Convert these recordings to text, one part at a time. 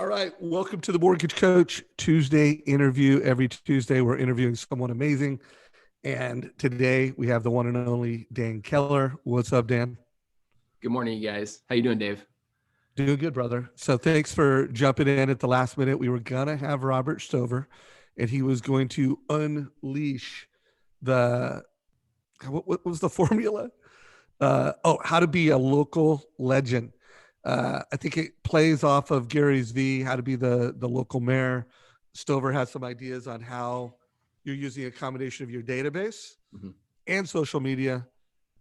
All right. Welcome to the Mortgage Coach Tuesday interview. Every Tuesday, we're interviewing someone amazing. And today we have the one and only Dan Keller. What's up, Dan? Good morning, you guys. How you doing, Dave? Doing good, brother. So thanks for jumping in at the last minute. We were going to have Robert Stover, and he was going to unleash the, what was the formula? How to be a local legend. I think it plays off of Gary's V, how to be the local mayor. Stover has some ideas on how you're using a combination of your database and social media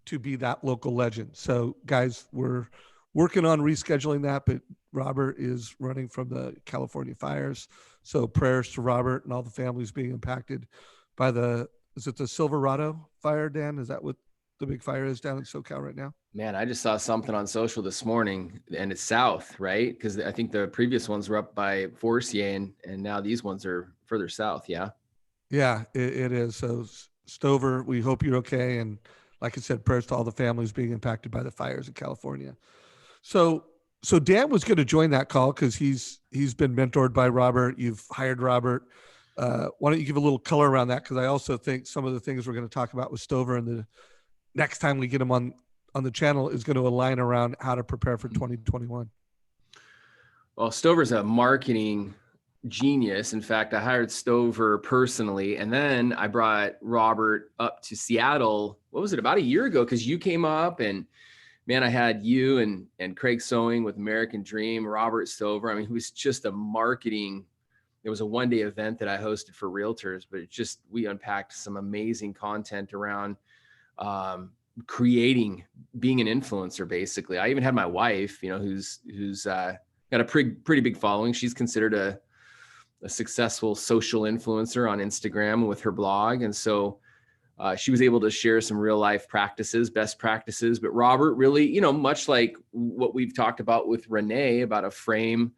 to be that local legend. So guys, we're working on rescheduling that, but Robert is running from the California fires. So prayers to Robert and all the families being impacted by is it the Silverado fire, Dan? Is that what the big fire is down in SoCal right now? Man, I just saw something on social this morning, and it's south, right? Because I think the previous ones were up by Forcier, and now these ones are further south. Yeah. Yeah, it is. So Stover, we hope you're okay. And like I said, prayers to all the families being impacted by the fires in California. So Dan was going to join that call because he's been mentored by Robert. You've hired Robert. Why don't you give a little color around that? Because I also think some of the things we're going to talk about with Stover and the next time we get him on the channel is going to align around how to prepare for 2021. Well, Stover's a marketing genius. In fact, I hired Stover personally, and then I brought Robert up to Seattle. What was it, about a year ago? Because you came up, and man, I had you and Craig Sewing with American Dream, Robert Stover. I mean, he was just a marketing. It was a one-day event that I hosted for Realtors, but we unpacked some amazing content around creating, being an influencer. Basically, I even had my wife, who's got a pretty big following. She's considered a successful social influencer on Instagram with her blog, and so she was able to share some real life practices, best practices. But Robert really, much like what we've talked about with Renee about a frame,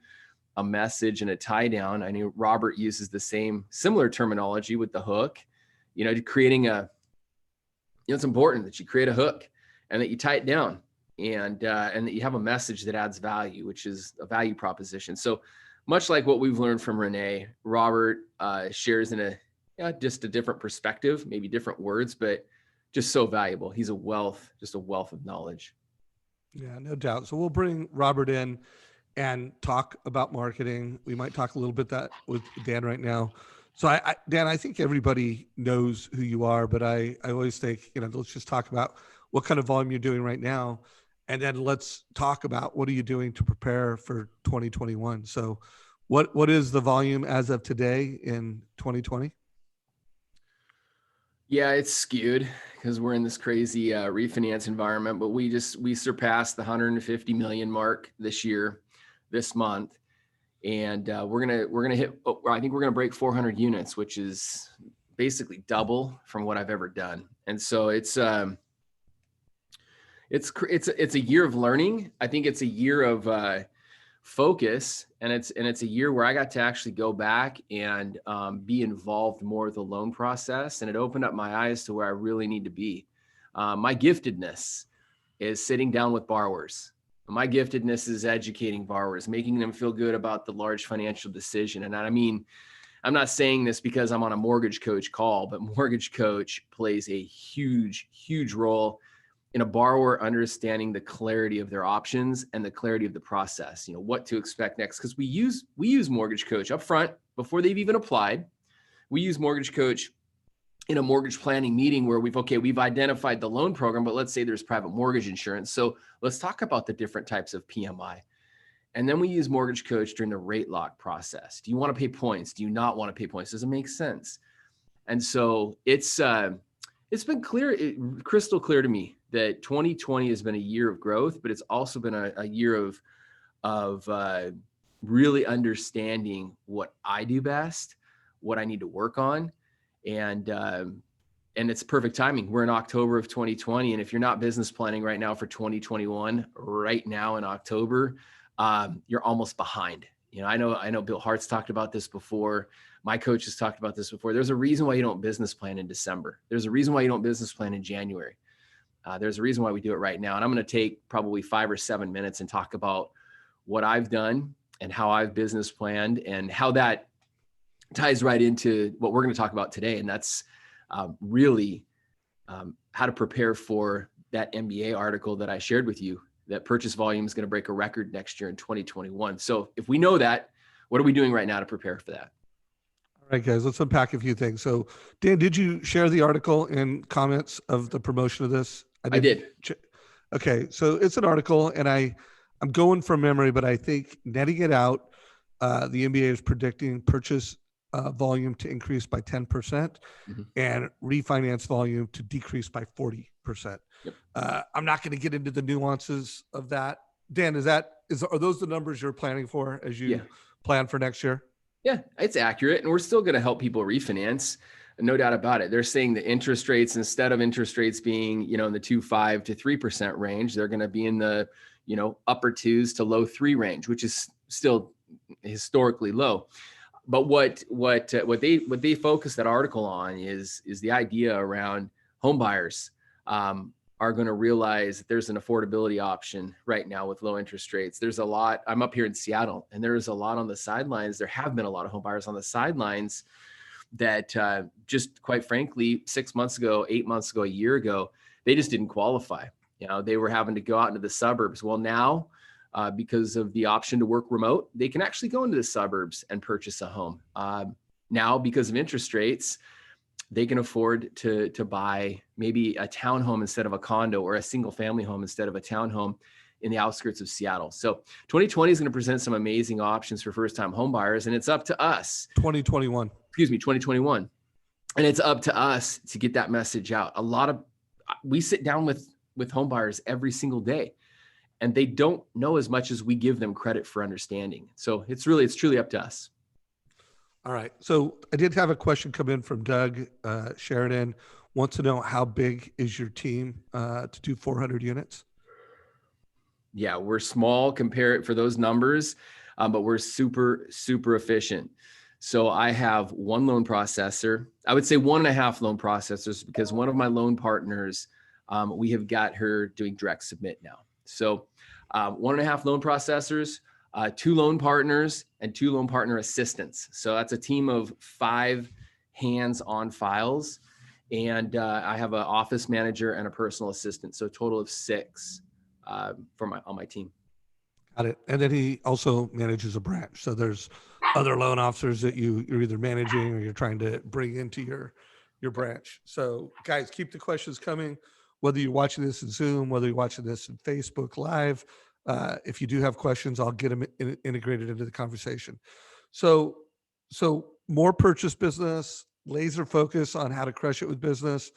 a message, and a tie down. I know Robert uses the similar terminology with the hook. Creating it's important that you create a hook and that you tie it down and that you have a message that adds value, which is a value proposition. So much like what we've learned from Renee, Robert shares in just a different perspective, maybe different words, but just so valuable. He's just a wealth of knowledge. Yeah, no doubt. So we'll bring Robert in and talk about marketing. We might talk a little bit that with Dan right now. So Dan, I think everybody knows who you are, but I always think, let's just talk about what kind of volume you're doing right now. And then let's talk about what are you doing to prepare for 2021. So what is the volume as of today in 2020? Yeah, it's skewed because we're in this crazy refinance environment, but we surpassed the 150 million mark this month. And we're gonna hit. I think we're gonna break 400 units, which is basically double from what I've ever done. And so it's a year of learning. I think it's a year of focus, and it's a year where I got to actually go back and be involved more with the loan process, and it opened up my eyes to where I really need to be. My giftedness is sitting down with borrowers. My giftedness is educating borrowers, making them feel good about the large financial decision. And I mean, I'm not saying this because I'm on a Mortgage Coach call, but Mortgage Coach plays a huge, huge role in a borrower understanding the clarity of their options and the clarity of the process, what to expect next. Because we use Mortgage Coach up front before they've even applied. We use Mortgage Coach in a mortgage planning meeting where we've identified the loan program, but let's say there's private mortgage insurance. So let's talk about the different types of PMI. And then we use Mortgage Coach during the rate lock process. Do you want to pay points? Do you not want to pay points? Does it make sense? And so it's been crystal clear to me that 2020 has been a year of growth, but it's also been a year of really understanding what I do best, what I need to work on. And it's perfect timing. We're in October of 2020. And if you're not business planning right now for 2021, right now in October, you're almost behind. I know Bill Hart's talked about this before. My coach has talked about this before. There's a reason why you don't business plan in December. There's a reason why you don't business plan in January. There's a reason why we do it right now. And I'm going to take probably 5 or 7 minutes and talk about what I've done and how I've business planned, and how that ties right into what we're going to talk about today. And that's really how to prepare for that MBA article that I shared with you, that purchase volume is going to break a record next year in 2021. So if we know that, what are we doing right now to prepare for that? All right, guys, let's unpack a few things. So, Dan, did you share the article in comments of the promotion of this? I did. Okay, so it's an article, and I'm going from memory, but I think netting it out, the NBA is predicting purchase volume to increase by 10% and refinance volume to decrease by 40%. Yep. I'm not going to get into the nuances of that. Dan, are those the numbers you're planning for as you plan for next year? Yeah, it's accurate. And we're still going to help people refinance. No doubt about it. They're saying the interest rates, instead of interest rates being, in the 2.5 to 3% range, they're going to be in the, upper 2s to low 3 range, which is still historically low. But what they focus that article on is the idea around home buyers are going to realize that there's an affordability option right now with low interest rates. There's a lot. I'm up here in Seattle, and there's a lot on the sidelines. There have been a lot of home buyers on the sidelines that just quite frankly, 6 months ago, 8 months ago, a year ago, they just didn't qualify. They were having to go out into the suburbs. Well, now, because of the option to work remote, they can actually go into the suburbs and purchase a home. Now, because of interest rates, they can afford to buy maybe a townhome instead of a condo, or a single family home instead of a townhome in the outskirts of Seattle. So 2020 is going to present some amazing options for first-time home buyers, and it's up to us. 2021. And it's up to us to get that message out. We sit down with home buyers every single day, and they don't know as much as we give them credit for understanding. So it's truly up to us. All right. So I did have a question come in from Doug Sheridan. Wants to know, how big is your team to do 400 units? Yeah, we're small compared for those numbers, but we're super, super efficient. So I have one loan processor. I would say 1.5 loan processors, because one of my loan partners, we have got her doing direct submit now. So 1.5 loan processors, 2 loan partners, and 2 loan partner assistants. So that's a team of 5 hands on files. And I have an office manager and a personal assistant. So a total of 6 on my team. Got it. And then he also manages a branch. So there's other loan officers that you're either managing or you're trying to bring into your branch. So guys, keep the questions coming, whether you're watching this in Zoom, whether you're watching this in Facebook Live. If you do have questions, I'll get them integrated into the conversation. So more purchase business, laser focus on how to crush it with business.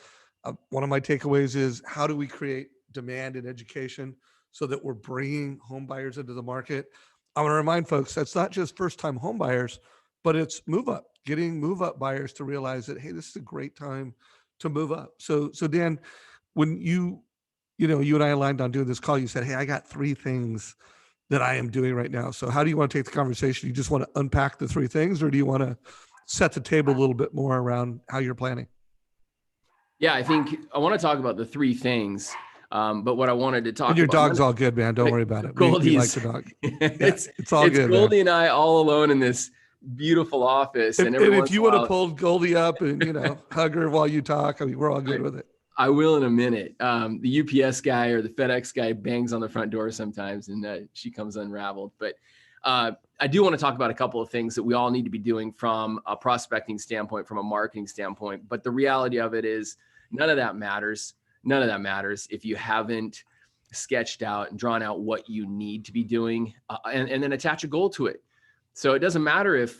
One of my takeaways is, how do we create demand in education so that we're bringing home buyers into the market? I want to remind folks, that's not just first-time home buyers, but it's getting move-up buyers to realize that, hey, this is a great time to move up. So Dan, when you and I aligned on doing this call, you said, hey, I got 3 things that I am doing right now. So how do you want to take the conversation? You just want to unpack the 3 things, or do you want to set the table a little bit more around how you're planning? Yeah, I think I want to talk about the 3 things. But what I wanted to talk about. And your dog's all good, man. Don't worry about it. We like the dog. It's all good. It's Goldie man. and I all alone in this beautiful office. And if you would have pulled Goldie up and, hug her while you talk, I mean, we're all good with it. I will in a minute. The UPS guy or the FedEx guy bangs on the front door sometimes, and she comes unraveled. But I do want to talk about a couple of things that we all need to be doing from a prospecting standpoint, from a marketing standpoint. But the reality of it is, none of that matters. None of that matters if you haven't sketched out and drawn out what you need to be doing, and then attach a goal to it. So it doesn't matter if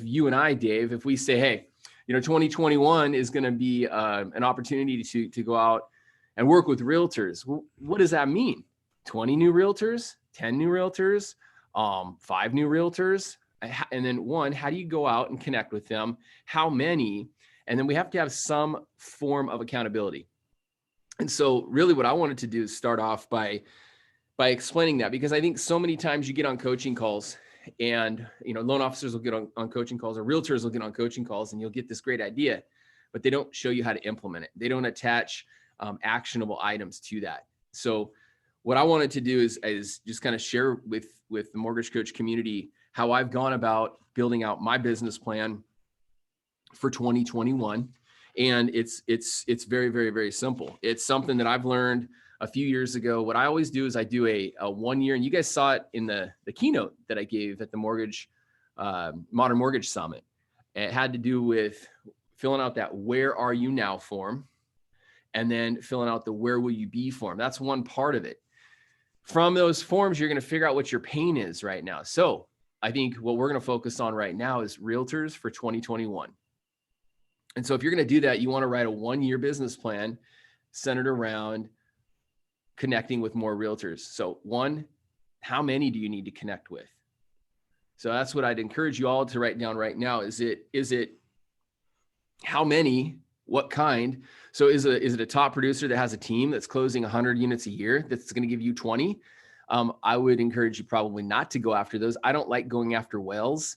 you and I, Dave, if we say, hey, 2021 is going to be an opportunity to go out and work with realtors. Well, what does that mean? 20 new realtors, 10 new realtors, 5 new realtors, and then how do you go out and connect with them? How many? And then we have to have some form of accountability. And so really what I wanted to do is start off by explaining that, because I think so many times you get on coaching calls and, loan officers will get on coaching calls, or realtors will get on coaching calls, and you'll get this great idea, but they don't show you how to implement it. They don't attach actionable items to that. So what I wanted to do is just kind of share with the mortgage coach community how I've gone about building out my business plan for 2021. And it's very, very, very simple. It's something that I've learned a few years ago. What I always do is I do a 1 year, and you guys saw it in the keynote that I gave at the Modern Mortgage Summit. It had to do with filling out that where are you now form, and then filling out the where will you be form. That's one part of it. From those forms, you're going to figure out what your pain is right now. So I think what we're going to focus on right now is realtors for 2021. And so if you're going to do that, you want to write a 1 year business plan centered around connecting with more realtors. So one, how many do you need to connect with? So that's what I'd encourage you all to write down right now. Is it how many, what kind? So is it a top producer that has a team that's closing 100 units a year that's going to give you 20? I would encourage you probably not to go after those. I don't like going after whales.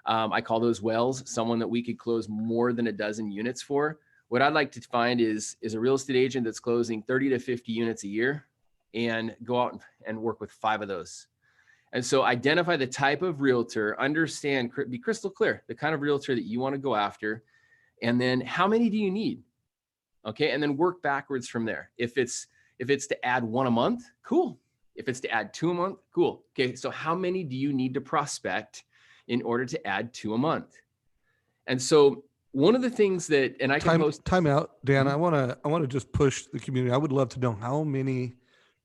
I call those whales, someone that we could close more than a dozen units for. What I'd like to find is a real estate agent that's closing 30 to 50 units a year, and go out and work with 5 of those. And so identify the type of realtor, understand, be crystal clear, the kind of realtor that you want to go after, and then how many do you need? Okay. And then work backwards from there. If it's to add 1 a month, cool. If it's to add 2 a month, cool. Okay. So how many do you need to prospect in order to add 2 a month? And so one of the things that, and I can post time out, Dan. I want to just push the community. I would love to know how many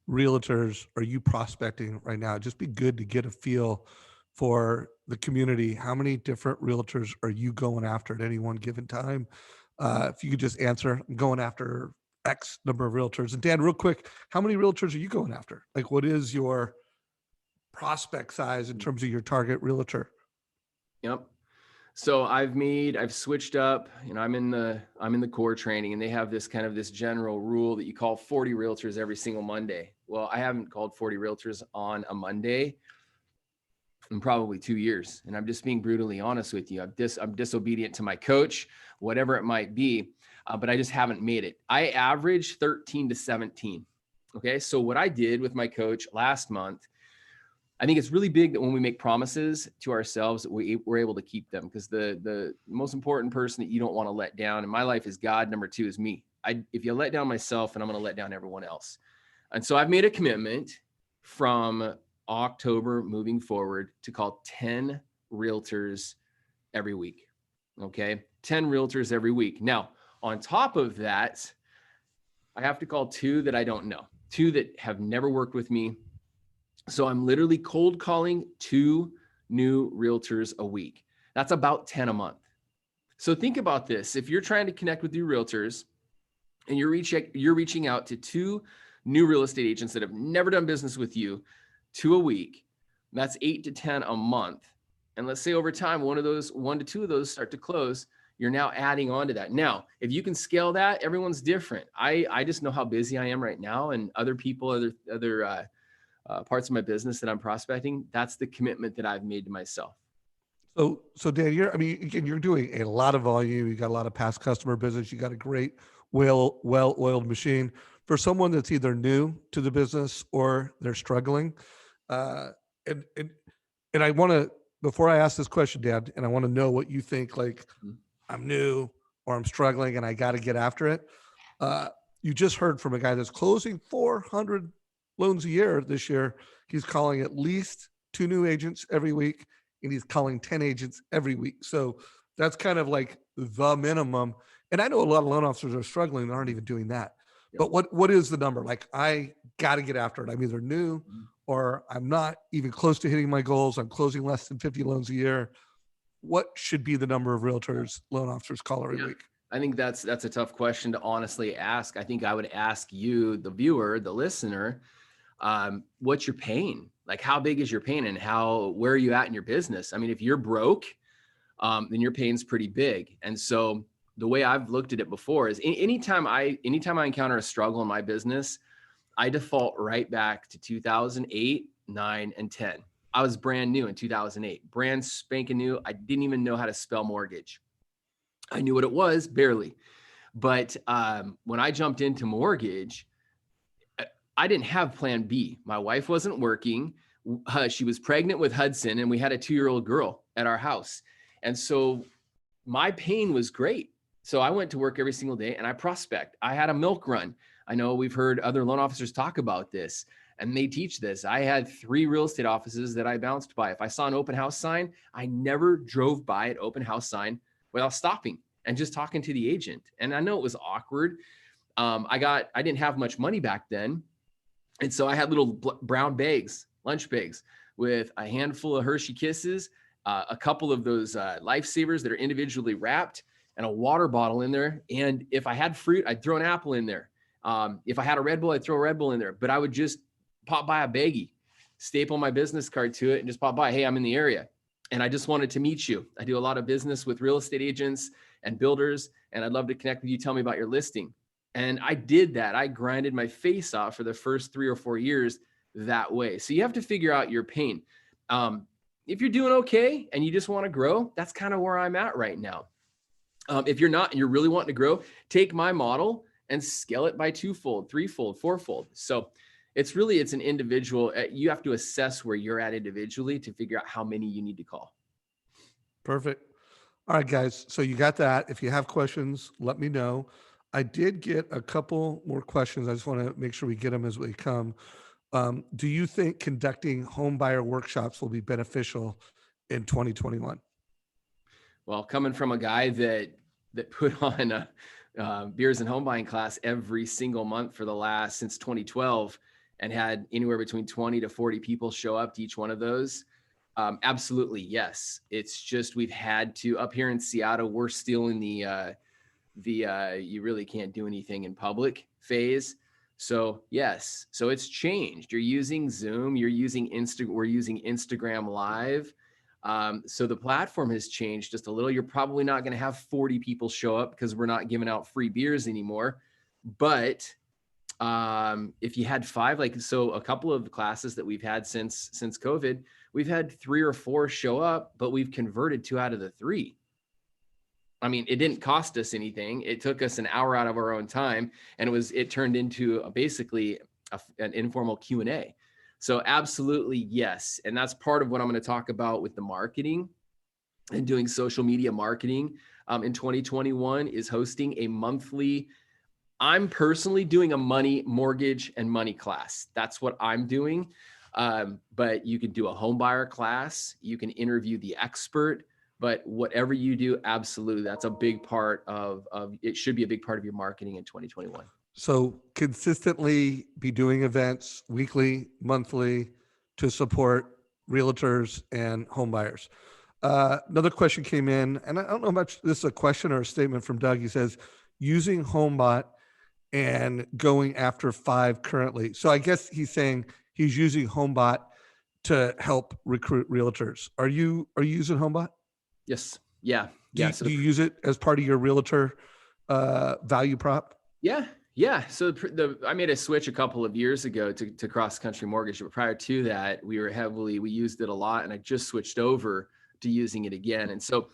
realtors are you prospecting right now? It'd just be good to get a feel for the community. How many different realtors are you going after at any one given time? If you could just answer, I'm going after X number of realtors. And Dan, real quick, how many realtors are you going after? Like, what is your prospect size in terms of your target realtor? Yep. So I've switched up, I'm in the core training, and they have this general rule that you call 40 realtors every single Monday. Well, I haven't called 40 realtors on a Monday in probably 2 years. And I'm just being brutally honest with you. I'm disobedient to my coach, whatever it might be, but I just haven't made it. I average 13 to 17. Okay. So what I did with my coach last month, I think it's really big that when we make promises to ourselves, that we're able to keep them, because the most important person that you don't want to let down in my life is God. Number 2 is me. If you let down myself, and I'm going to let down everyone else. And so I've made a commitment from October moving forward to call 10 realtors every week. Okay. 10 realtors every week. Now, on top of that, I have to call 2 that I don't know, 2 that have never worked with me. So I'm literally cold calling 2 new realtors a week. That's about 10 a month. So think about this. If you're trying to connect with your realtors and you're reaching out to 2 new real estate agents that have never done business with you, 2 a week, that's 8 to 10 a month. And let's say over time, 1 to 2 of those start to close, you're now adding on to that. Now, if you can scale that, everyone's different. I just know how busy I am right now, and other people, other parts of my business that I'm prospecting, that's the commitment that I've made to myself. So Dan, you're doing a lot of volume. You got a lot of past customer business. You got a great, well-oiled machine. For someone that's either new to the business or they're struggling, and I want to, before I ask this question, Dan, and I want to know what you think. Like, I'm new or I'm struggling and I got to get after it. You just heard from a guy that's closing 400 loans a year this year. He's calling at least 2 new agents every week, and he's calling 10 agents every week. So that's kind of like the minimum. And I know a lot of loan officers are struggling and aren't even doing that. Yep. But what is the number? Like, I got to get after it. I'm either new or I'm not even close to hitting my goals. I'm closing less than 50 loans a year. What should be the number of realtors loan officers call every week? I think that's a tough question to honestly ask. I think I would ask you, the viewer, the listener, what's your pain? Like, how big is your pain, and where are you at in your business? I mean, if you're broke, then your pain's pretty big. And so the way I've looked at it before is anytime I encounter a struggle in my business, I default right back to 2008, 9, and 10. I was brand new in 2008, brand spanking new. I didn't even know how to spell mortgage. I knew what it was, barely. But when I jumped into mortgage, I didn't have plan B. My wife wasn't working. She was pregnant with Hudson, and we had a 2-year-old girl at our house. And so my pain was great. So I went to work every single day and I prospect. I had a milk run. I know we've heard other loan officers talk about this and they teach this. I had 3 real estate offices that I bounced by. If I saw an open house sign, I never drove by an open house sign without stopping and just talking to the agent. And I know it was awkward. I didn't have much money back then. And so I had little brown bags, lunch bags with a handful of Hershey Kisses, a couple of those lifesavers that are individually wrapped, and a water bottle in there. And if I had fruit, I'd throw an apple in there. If I had a Red Bull, I'd throw a Red Bull in there. But I would just pop by a baggie, staple my business card to it, and just pop by. Hey, I'm in the area. And I just wanted to meet you. I do a lot of business with real estate agents and builders, and I'd love to connect with you. Tell me about your listing. And I did that. I grinded my face off for the first 3 or 4 years that way. So you have to figure out your pain. If you're doing okay and you just want to grow, that's kind of where I'm at right now. If you're not and you're really wanting to grow, take my model and scale it by 2-fold, 3-fold, 4-fold. So it's an individual. You have to assess where you're at individually to figure out how many you need to call. Perfect. All right, guys. So you got that. If you have questions, let me know. I did get a couple more questions. I just want to make sure we get them as we come. Do you think conducting home buyer workshops will be beneficial in 2021? Well, coming from a guy that put on a beers and home buying class every single month since 2012, and had anywhere between 20 to 40 people show up to each one of those. Absolutely, yes. It's just we've had to, up here in Seattle, we're still in the you really can't do anything in public phase. So yes, so it's changed. You're using Zoom, we're using Instagram Live. So the platform has changed just a little. You're probably not going to have 40 people show up because we're not giving out free beers anymore. But if you had 5, so a couple of classes that we've had since COVID, we've had 3 or 4 show up, but we've converted 2 out of the 3. I mean, it didn't cost us anything. It took us an hour out of our own time, and it turned into basically an informal Q&A. So absolutely, yes. And that's part of what I'm going to talk about with the marketing and doing social media marketing in 2021 is hosting a monthly. I'm personally doing a money, mortgage, and money class. That's what I'm doing. But you can do a home buyer class. You can interview the expert. But whatever you do, absolutely, that's a big part of it. Should be a big part of your marketing in 2021. So consistently be doing events weekly, monthly to support realtors and home buyers. Another question came in, and I don't know much. This is a question or a statement from Doug. He says, using HomeBot and going after 5 currently. So I guess he's saying he's using HomeBot to help recruit realtors. Are you using HomeBot? Yes. Yeah. Do Yeah. you use it as part of your realtor value prop? Yeah. Yeah. So I made a switch a couple of years ago to cross-country mortgage, but prior to that, we used it a lot, and I just switched over to using it again. And so,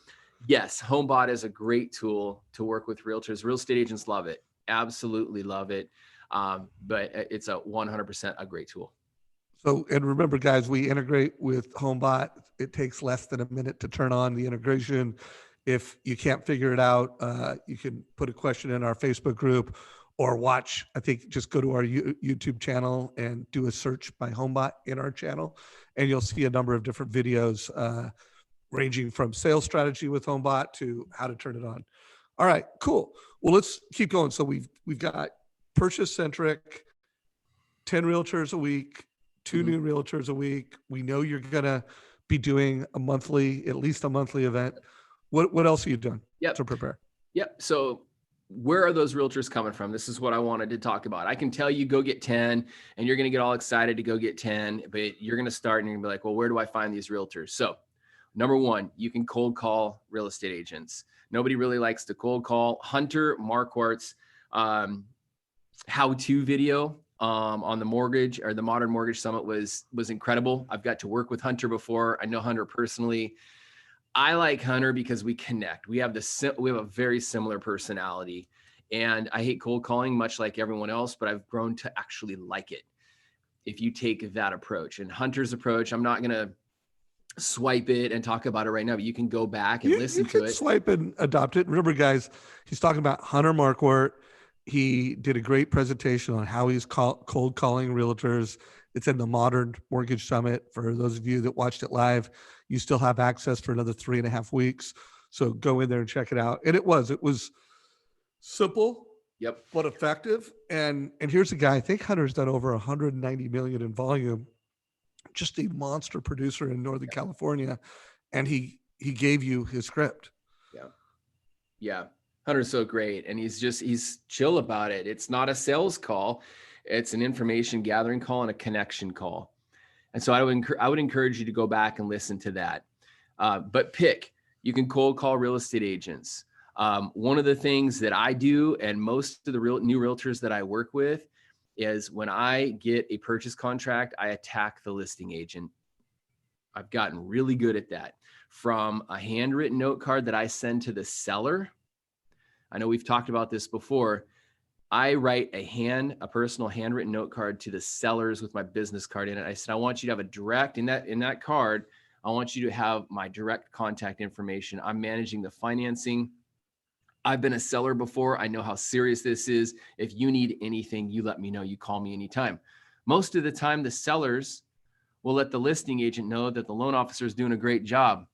yes, HomeBot is a great tool to work with realtors. Real estate agents love it. Absolutely love it. But it's a 100% a great tool. So, and remember, guys, we integrate with HomeBot. It takes less than a minute to turn on the integration. If you can't figure it out, you can put a question in our Facebook group or watch. I think just go to our YouTube channel and do a search by HomeBot in our channel, and you'll see a number of different videos ranging from sales strategy with HomeBot to how to turn it on. All right, cool. Well, let's keep going. So we've got purchase centric, 10 realtors a week, 2 new realtors a week. We know you're gonna be doing at least a monthly event. What else are you doing to prepare? Yep. So where are those realtors coming from? This is what I wanted to talk about. I can tell you go get 10, and you're going to get all excited to go get 10, but you're going to start and you're going to be like, well, where do I find these realtors? So number 1, you can cold call real estate agents. Nobody really likes to cold call. Hunter Marquardt's how-to video on the mortgage or the Modern Mortgage Summit was incredible. I've got to work with Hunter before. I know Hunter personally. I like Hunter because we connect. We have a very similar personality, and I hate cold calling much like everyone else, but I've grown to actually like it. if you take that approach. And Hunter's approach, I'm not going to swipe it and talk about it right now, but you can go back and listen you to can it. swipe and adopt it. Remember, guys, he's talking about Hunter Marquardt. He did a great presentation on how he's cold calling realtors. It's in the Modern Mortgage Summit. For those of you that watched it live, you still have access for another 3.5 weeks. So go in there and check it out. And it was simple, Yep. but effective. And here's a guy, I think Hunter's done over 190 million in volume, just a monster producer in Northern California. And he gave you his script. Yeah. Yeah. Hunter's so great. And he's chill about it. It's not a sales call. It's an information gathering call and a connection call. And so I would encourage you to go back and listen to that. But you can cold call real estate agents. One of the things that I do, and most of the new realtors that I work with, is when I get a purchase contract, I attack the listing agent. I've gotten really good at that. From a handwritten note card that I send to the seller, I know we've talked about this before. I write a personal handwritten note card to the sellers with my business card in it. I said, I want you to have a direct in that card. I want you to have my direct contact information. I'm managing the financing. I've been a seller before. I know how serious this is. If you need anything, you let me know. You call me anytime. Most of the time, the sellers will let the listing agent know that the loan officer is doing a great job.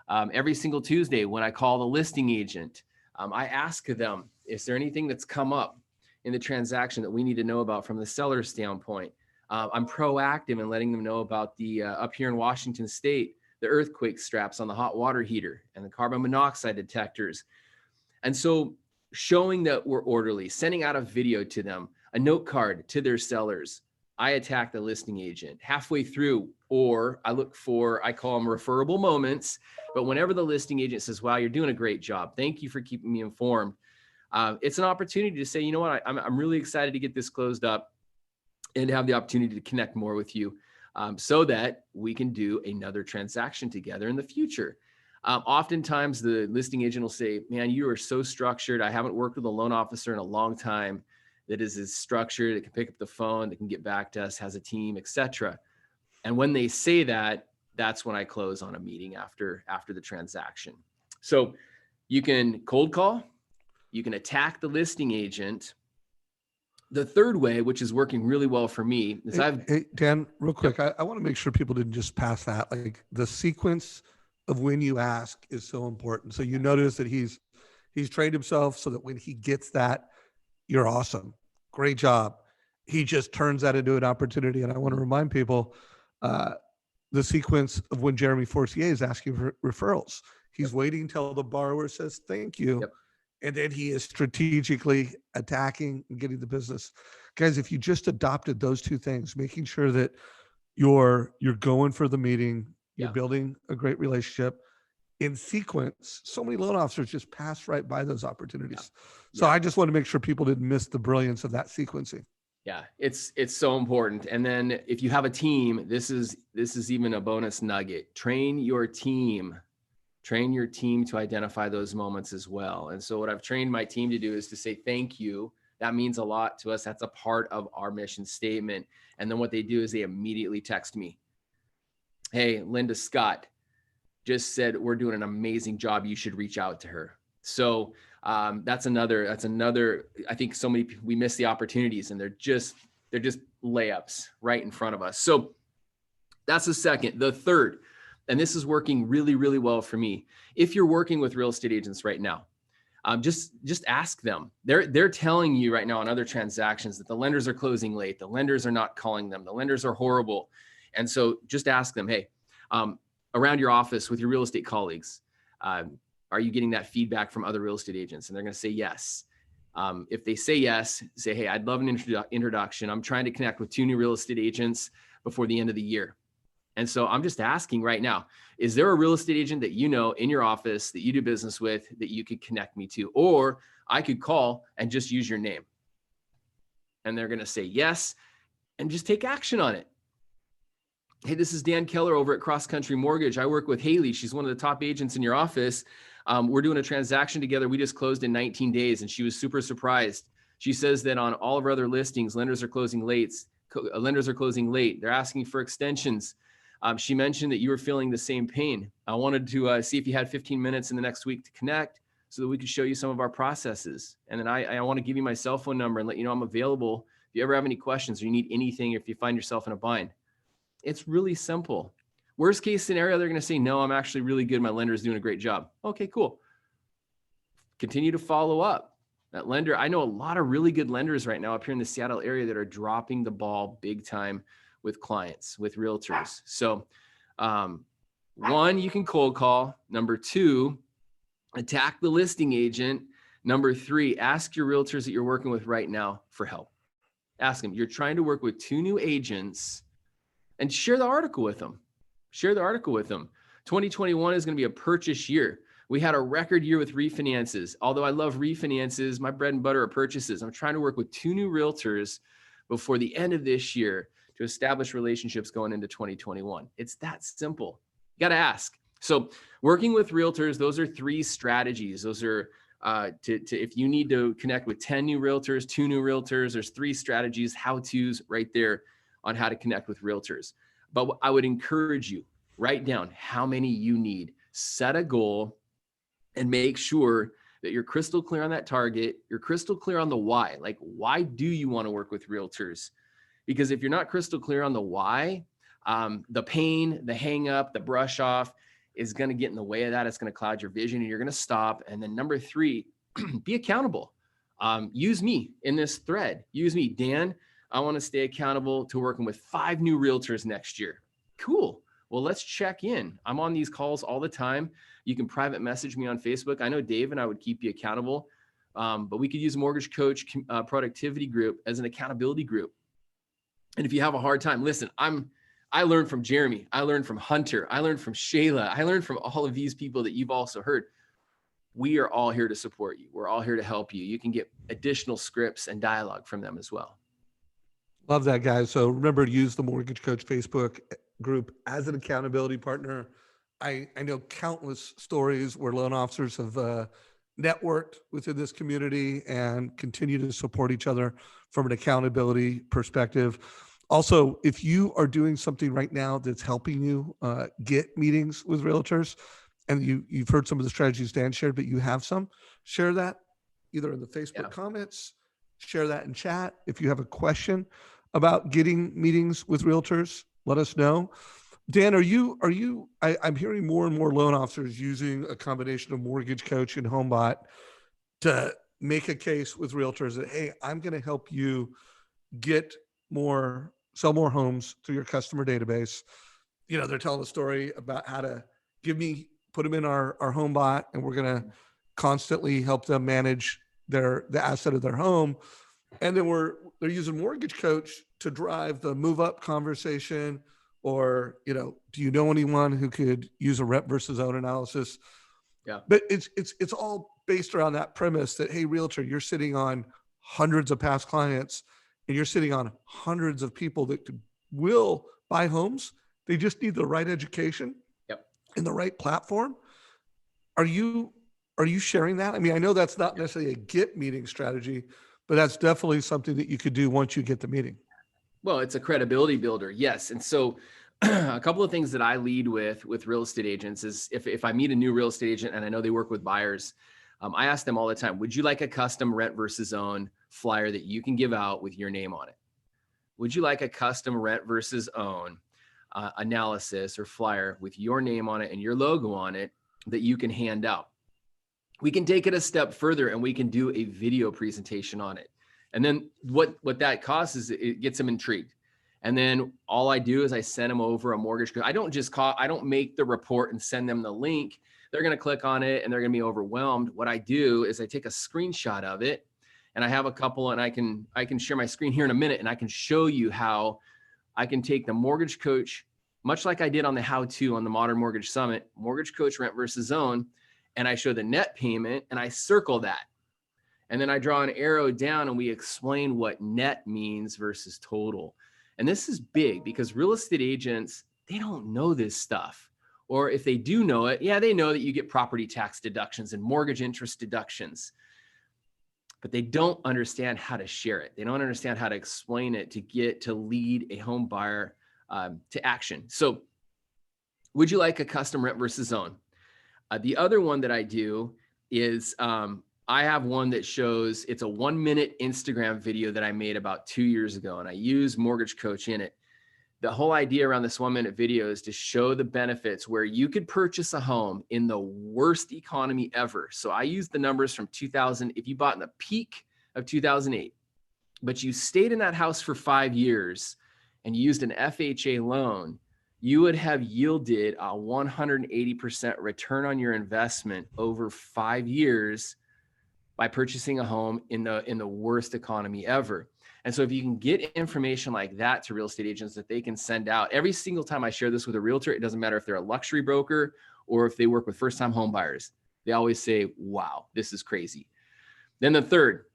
Every single Tuesday when I call the listing agent, I ask them, is there anything that's come up in the transaction that we need to know about from the seller's standpoint? I'm proactive in letting them know about the up here in Washington State, the earthquake straps on the hot water heater and the carbon monoxide detectors. And so showing that we're orderly, sending out a video to them, a note card to their sellers. I attack the listing agent halfway through, or I call them referable moments. But whenever the listing agent says, wow, you're doing a great job, thank you for keeping me informed. It's an opportunity to say, you know what, I'm really excited to get this closed up and have the opportunity to connect more with you so that we can do another transaction together in the future. Oftentimes the listing agent will say, man, you are so structured. I haven't worked with a loan officer in a long time that is as structured, that can pick up the phone, that can get back to us, has a team, etc. And when they say that, that's when I close on a meeting after the transaction. So you can cold call, you can attack the listing agent. The third way, which is working really well for me, is Hey, Dan, real quick, I want to make sure people didn't just pass that. Like the sequence of when you ask is so important. So you notice that he's trained himself so that when he gets that, you're awesome. Great job. He just turns that into an opportunity. And I want to remind people the sequence of when Jeremy Forcier is asking for referrals. He's waiting until the borrower says thank you. Yep. And then he is strategically attacking and getting the business. Guys, if you just adopted those two things, making sure that you're going for the meeting, you're building a great relationship in sequence, so many loan officers just pass right by those opportunities. So I just want to make sure people didn't miss the brilliance of that sequencing. Yeah, it's so important. And then if you have a team, this is even a bonus nugget. Train your team to identify those moments as well. And so what I've trained my team to do is to say thank you. That means a lot to us. That's a part of our mission statement. And then what they do is they immediately text me. Hey, Linda Scott just said we're doing an amazing job. You should reach out to her. So that's another, I think so many people, we miss the opportunities and they're just layups right in front of us. So that's the second. The third, and this is working really, really well for me. If you're working with real estate agents right now, just ask them. They're telling you right now on other transactions that the lenders are closing late. The lenders are not calling them. The lenders are horrible. And so just ask them, hey, around your office with your real estate colleagues, are you getting that feedback from other real estate agents? And they're going to say yes. If they say yes, say, hey, I'd love an introduction. I'm trying to connect with 2 new real estate agents before the end of the year. And so I'm just asking right now, is there a real estate agent that you know in your office that you do business with that you could connect me to? Or I could call and just use your name. And they're going to say yes, and just take action on it. Hey, this is Dan Keller over at Cross Country Mortgage. I work with Haley. She's one of the top agents in your office. We're doing a transaction together. We just closed in 19 days, and she was super surprised. She says that on all of our other listings, lenders are closing late lenders are closing late. They're asking for extensions. She mentioned that you were feeling the same pain. I wanted to see if you had 15 minutes in the next week to connect so that we could show you some of our processes. And then I want to give you my cell phone number and let you know I'm available if you ever have any questions or you need anything, or if you find yourself in a bind. It's really simple. Worst case scenario, they're going to say, no, I'm actually really good. My lender is doing a great job. Okay, cool. Continue to follow up. That lender, I know a lot of really good lenders right now up here in the Seattle area that are dropping the ball big time with clients, with realtors. So one, you can cold call. Number two, attack the listing agent. Number three, ask your realtors that you're working with right now for help. Ask them, you're trying to work with 2 new agents, and share the article with them. Share the article with them. 2021 is going to be a purchase year. We had a record year with refinances. Although I love refinances, my bread and butter are purchases. I'm trying to work with 2 new realtors before the end of this year to establish relationships going into 2021. It's that simple. You got to ask. So working with realtors, those are 3 strategies. Those are if you need to connect with 10 new realtors, 2 new realtors, there's 3 strategies, how-tos right there on how to connect with realtors. But I would encourage you, write down how many you need, set a goal, and make sure that you're crystal clear on that target. You're crystal clear on the why. Like, why do you want to work with realtors? Because if you're not crystal clear on the why, the pain, the hang up, the brush off is going to get in the way of that. It's going to cloud your vision and you're going to stop. And then number 3, be accountable. Use me in this thread. Use me, Dan. I want to stay accountable to working with 5 new realtors next year. Cool. Well, let's check in. I'm on these calls all the time. You can private message me on Facebook. I know Dave and I would keep you accountable, but we could use a mortgage coach productivity group as an accountability group. And if you have a hard time, listen, I learned from Jeremy. I learned from Hunter. I learned from Shayla. I learned from all of these people that you've also heard. We are all here to support you. We're all here to help you. You can get additional scripts and dialogue from them as well. Love that, guys. So remember to use the Mortgage Coach Facebook group as an accountability partner. I know countless stories where loan officers have networked within this community and continue to support each other from an accountability perspective. Also, if you are doing something right now that's helping you get meetings with realtors, and you've heard some of the strategies Dan shared, but you have some, share that either in the Facebook comments, share that in chat. If you have a question about getting meetings with realtors, let us know. Dan, I'm hearing more and more loan officers using a combination of Mortgage Coach and HomeBot to make a case with realtors that, hey, I'm going to help you sell more homes through your customer database. You know, they're telling a story about how to put them in our HomeBot, and we're going to constantly help them manage the asset of their home. And then they're using Mortgage Coach to drive the move up conversation, or, you know, do you know anyone who could use a rep versus own analysis? Yeah. But it's all based around that premise that, hey, realtor, you're sitting on hundreds of past clients, and you're sitting on hundreds of people that will buy homes. They just need the right education and the right platform. Are you sharing that? I mean, I know that's not necessarily a get meeting strategy, but that's definitely something that you could do once you get the meeting. Well, it's a credibility builder. Yes. And so a couple of things that I lead with real estate agents is if I meet a new real estate agent and I know they work with buyers, I ask them all the time, would you like a custom rent versus own flyer that you can give out with your name on it? Would you like a custom rent versus own analysis or flyer with your name on it and your logo on it that you can hand out? We can take it a step further and we can do a video presentation on it. And then what that costs is it gets them intrigued. And then all I do is I send them over a mortgage. I don't make the report and send them the link. They're going to click on it and they're going to be overwhelmed. What I do is I take a screenshot of it, and I have a couple, and I can share my screen here in a minute, and I can show you how I can take the Mortgage Coach, much like I did on the how-to on the Modern Mortgage Summit, Mortgage Coach rent versus own, and I show the net payment and I circle that. And then I draw an arrow down and we explain what net means versus total. And this is big because real estate agents, they don't know this stuff. Or if they do know it, they know that you get property tax deductions and mortgage interest deductions. but they don't understand how to share it. They don't understand how to explain it to lead a home buyer to action. So would you like a custom rent versus own? The other one that I do is I have one that shows, it's a 1-minute Instagram video that I made about 2 years ago, and I use Mortgage Coach in it. The whole idea around this 1-minute video is to show the benefits where you could purchase a home in the worst economy ever. So I used the numbers from 2000. If you bought in the peak of 2008, but you stayed in that house for 5 years and you used an FHA loan, you would have yielded a 180% return on your investment over 5 years by purchasing a home in the worst economy ever. And so if you can get information like that to real estate agents that they can send out, every single time I share this with a realtor, it doesn't matter if they're a luxury broker or if they work with first-time home buyers, they always say, wow, this is crazy. Then the third,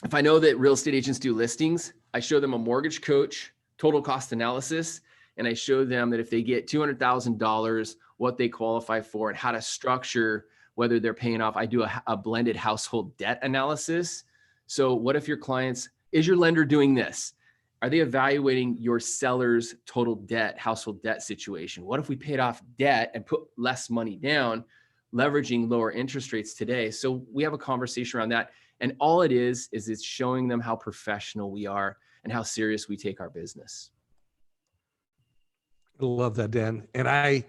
if I know that real estate agents do listings, I show them a Mortgage Coach total cost analysis, and I show them that if they get $200,000, what they qualify for and how to structure whether they're paying off. I do a blended household debt analysis. So what if your clients, is your lender doing this? Are they evaluating your seller's total debt, household debt situation? What if we paid off debt and put less money down, leveraging lower interest rates today? So we have a conversation around that. And all it is it's showing them how professional we are and how serious we take our business. I love that, Dan. And I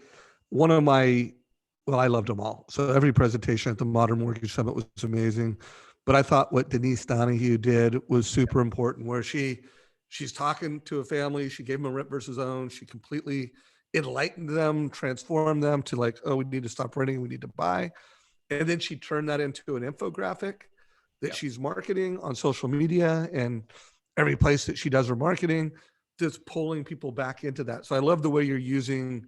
loved them all. So every presentation at the Modern Mortgage Summit was amazing. But I thought what Denise Donahue did was super important, where she's talking to a family. She gave them a rent versus own. She completely enlightened them, transformed them to like, oh, we need to stop renting. We need to buy. And then she turned that into an infographic that she's marketing on social media and every place that she does her marketing, just pulling people back into that. So I love the way you're using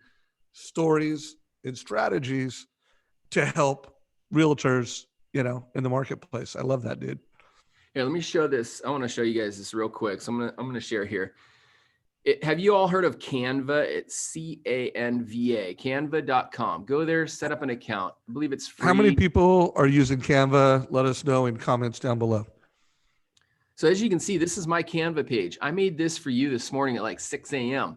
stories and strategies to help realtors, in the marketplace. I love that, dude. Here, let me show this. I want to show you guys this real quick. So I'm gonna share here. Have you all heard of Canva? It's Canva, canva.com. Go there, set up an account. I believe it's free. How many people are using Canva? Let us know in comments down below. So as you can see, this is my Canva page. I made this for you this morning at like 6 a.m.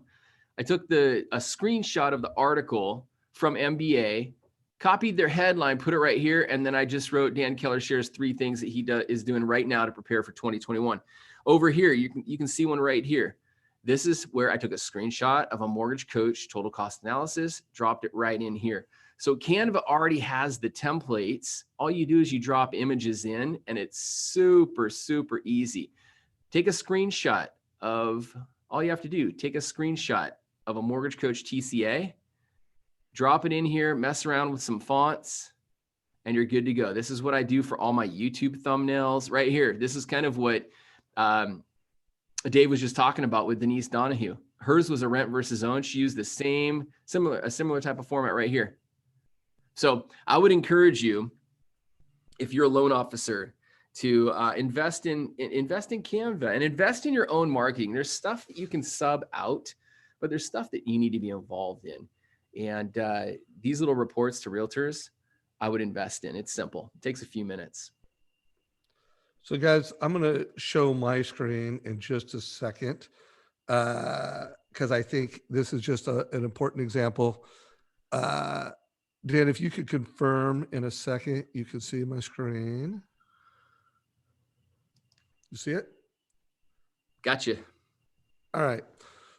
I took a screenshot of the article from MBA, copied their headline, put it right here, and then I just wrote Dan Keller shares 3 things that he is doing right now to prepare for 2021. Over here, you can see one right here. This is where I took a screenshot of a Mortgage Coach total cost analysis, dropped it right in here. So Canva already has the templates. All you do is you drop images in, and it's super, super easy. Take a screenshot of, all you have to do, take a screenshot of a Mortgage Coach TCA, drop it in here, mess around with some fonts, and you're good to go. This is what I do for all my YouTube thumbnails right here. This is kind of what Dave was just talking about with Denise Donahue. Hers was a rent versus own. She used the similar type of format right here. So I would encourage you, if you're a loan officer, to invest in Canva and invest in your own marketing. There's stuff that you can sub out, but there's stuff that you need to be involved in. And these little reports to realtors, I would invest in. It's simple. It takes a few minutes. So guys, I'm going to show my screen in just a second because I think this is just an important example. Dan, if you could confirm in a second, you can see my screen. You see it? Gotcha. All right.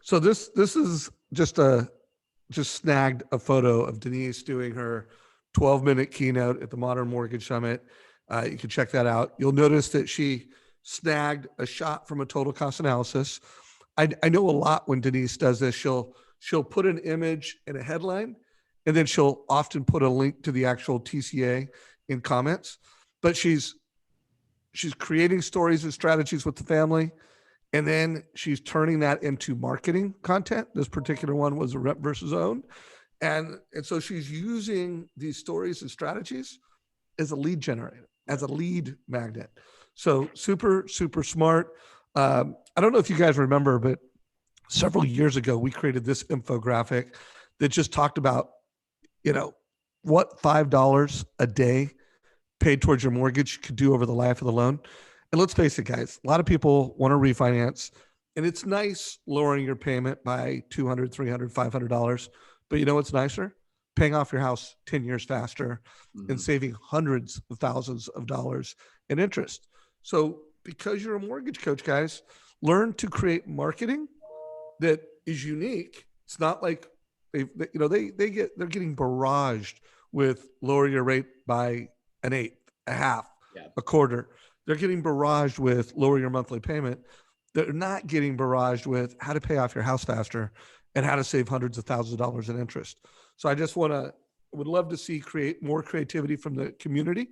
So this is just snagged a photo of Denise doing her 12-minute keynote at the Modern Mortgage Summit. You can check that out. You'll notice that she snagged a shot from a total cost analysis. I know a lot when Denise does this. She'll put an image in a headline, and then she'll often put a link to the actual TCA in comments. But she's creating stories and strategies with the family, and then she's turning that into marketing content. This particular one was a rent versus own. And so she's using these stories and strategies as a lead generator, as a lead magnet. So super, super smart. I don't know if you guys remember, but several years ago, we created this infographic that just talked about, what $5 a day paid towards your mortgage could do over the life of the loan. And let's face it, guys, a lot of people want to refinance, and it's nice lowering your payment by $200, $300, $500. But you know what's nicer? Paying off your house 10 years faster and saving hundreds of thousands of dollars in interest. So because you're a mortgage coach, guys, learn to create marketing that is unique. It's not like they're getting barraged with lower your rate by an eighth, a half, a quarter. They're getting barraged with lower your monthly payment. They're not getting barraged with how to pay off your house faster and how to save hundreds of thousands of dollars in interest. So I just would love to see more creativity from the community,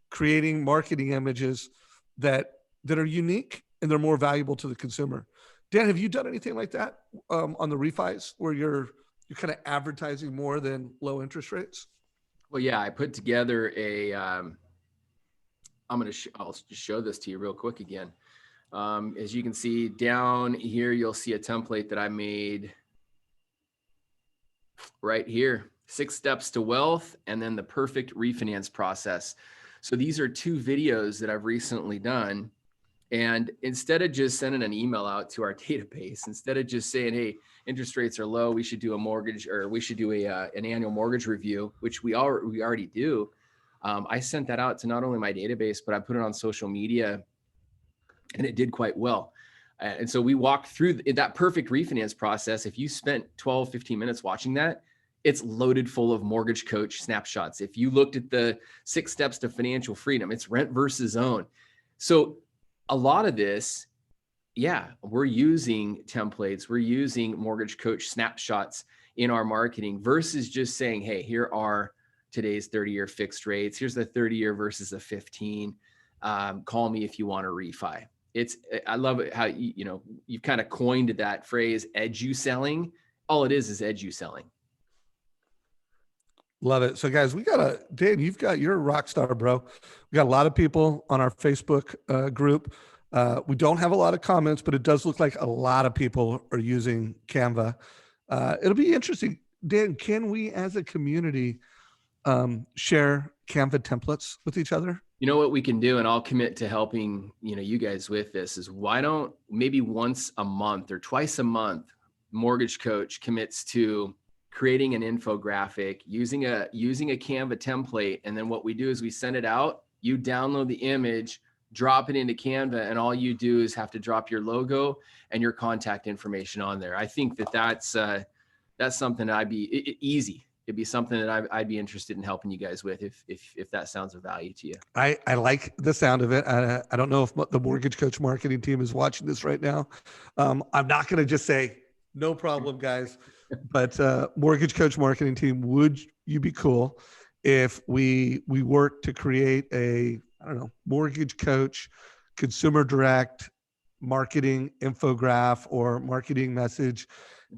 creating marketing images that are unique and they're more valuable to the consumer. Dan, have you done anything like that on the refis where you're kind of advertising more than low interest rates? Well, yeah, I put together I'll just show this to you real quick again. As you can see down here, you'll see a template that I made right here, 6 steps to wealth, and then the perfect refinance process. So these are 2 videos that I've recently done. And instead of just sending an email out to our database, instead of just saying, hey, interest rates are low, we should do a mortgage, or we should do an annual mortgage review, which we already do. I sent that out to not only my database, but I put it on social media, and it did quite well. And so we walked through that perfect refinance process. If you spent 12, 15 minutes watching that, it's loaded full of mortgage coach snapshots. If you looked at the 6 steps to financial freedom, it's rent versus own. So a lot of this, we're using templates, we're using mortgage coach snapshots in our marketing versus just saying, hey, here are today's 30-year fixed rates. Here's the 30-year versus a 15. Call me if you want to refi. I love it how you've kind of coined that phrase, edu selling. All it is edu selling. Love it. So guys, Dan, you're a rock star, bro. We got a lot of people on our Facebook group. We don't have a lot of comments, but it does look like a lot of people are using Canva. It'll be interesting. Dan, can we as a community share Canva templates with each other? You know what we can do, and I'll commit to helping you guys with this, is why don't maybe once a month or twice a month, Mortgage Coach commits to creating an infographic using a Canva template. And then what we do is we send it out, you download the image, drop it into Canva, and all you do is have to drop your logo and your contact information on there. I think that's something that easy. It'd be something that I'd be interested in helping you guys with if that sounds of value to you. I like the sound of it. I don't know if the Mortgage Coach marketing team is watching this right now. I'm not going to just say, no problem, guys. But Mortgage Coach marketing team, would you be cool if we work to create Mortgage Coach consumer direct marketing infograph or marketing message,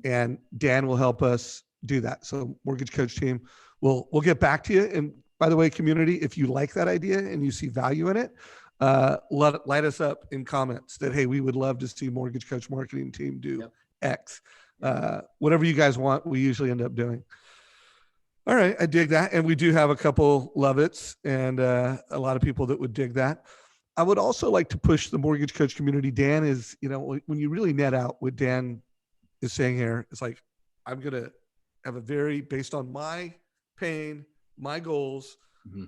and Dan will help us do that. So Mortgage Coach team, we'll get back to you. And by the way, community, if you like that idea and you see value in it, light us up in comments that, hey, we would love to see Mortgage Coach marketing team do X. Whatever you guys want, we usually end up doing. All right, I dig that. And we do have a couple love-its and a lot of people that would dig that. I would also like to push the Mortgage Coach community. Dan is, when you really net out what Dan is saying here, it's like, I'm going to have based on my pain, my goals,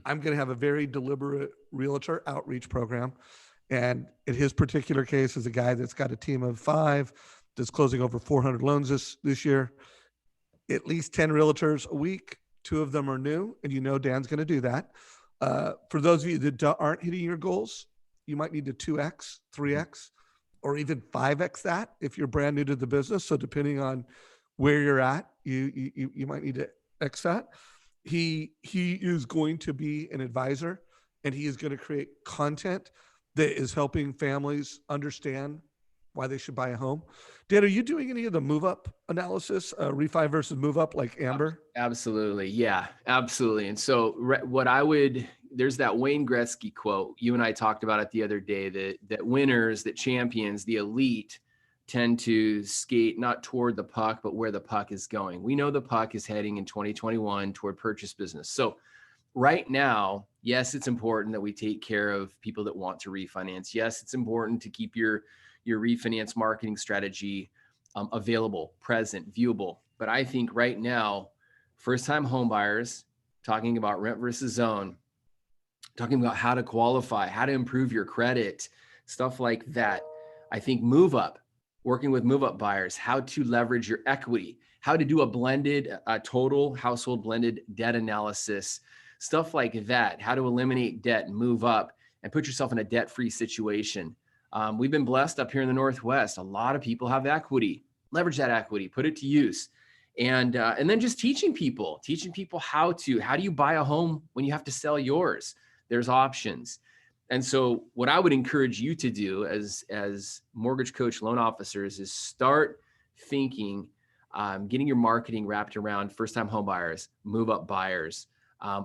I'm going to have a very deliberate realtor outreach program. And in his particular case, is a guy that's got a team of 5 that's closing over 400 loans this year, at least 10 realtors a week. 2 of them are new, and Dan's going to do that. For those of you that aren't hitting your goals, you might need to 2x, 3x, or even 5x that if you're brand new to the business. So depending on where you're at, you might need to X that. He is going to be an advisor, and he is going to create content that is helping families understand why they should buy a home. Dan, are you doing any of the move up analysis, refi versus move up, like Amber? Absolutely. Yeah, absolutely. And so there's that Wayne Gretzky quote. You and I talked about it the other day, that winners, that champions, the elite tend to skate not toward the puck, but where the puck is going. We know the puck is heading in 2021 toward purchase business. So right now, yes, it's important that we take care of people that want to refinance. Yes, it's important to keep your refinance marketing strategy available, present, viewable. But I think right now, first-time home buyers, talking about rent versus own, talking about how to qualify, how to improve your credit, stuff like that. I think move up, working with move up buyers, how to leverage your equity, how to do a blended, total household blended debt analysis, stuff like that, how to eliminate debt and move up and put yourself in a debt-free situation. We've been blessed up here in the Northwest. A lot of people have equity. Leverage that equity, put it to use. And then just teaching people how do you buy a home when you have to sell yours? There's options. And so what I would encourage you to do as mortgage coach loan officers is start thinking, getting your marketing wrapped around first-time home buyers, move up buyers,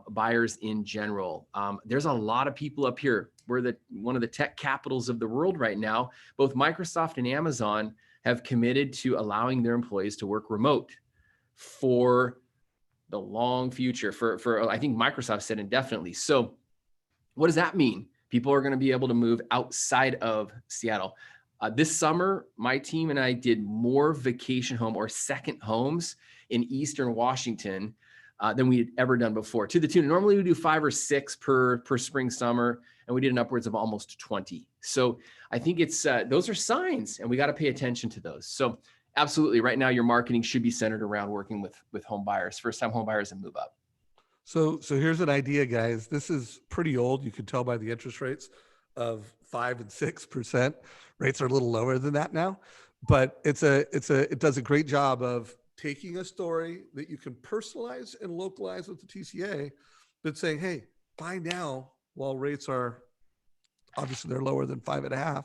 buyers in general. There's a lot of people up here. We're one of the tech capitals of the world right now. Both Microsoft and Amazon have committed to allowing their employees to work remote for the long future. For I think Microsoft said indefinitely. So what does that mean? People are going to be able to move outside of Seattle. This summer, my team and I did more vacation home or second homes in Eastern Washington than we had ever done before. To the tune, normally we do 5 or 6 per spring, summer, and we did an upwards of almost 20. So I think it's those are signs, and we got to pay attention to those. So absolutely, right now your marketing should be centered around working with home buyers, first-time home buyers, and move up. So here's an idea, guys. This is pretty old. You can tell by the interest rates of 5 and 6%. Rates are a little lower than that now, but it does a great job of taking a story that you can personalize and localize with the TCA, but saying, hey, buy now while rates are obviously they're lower than 5.5.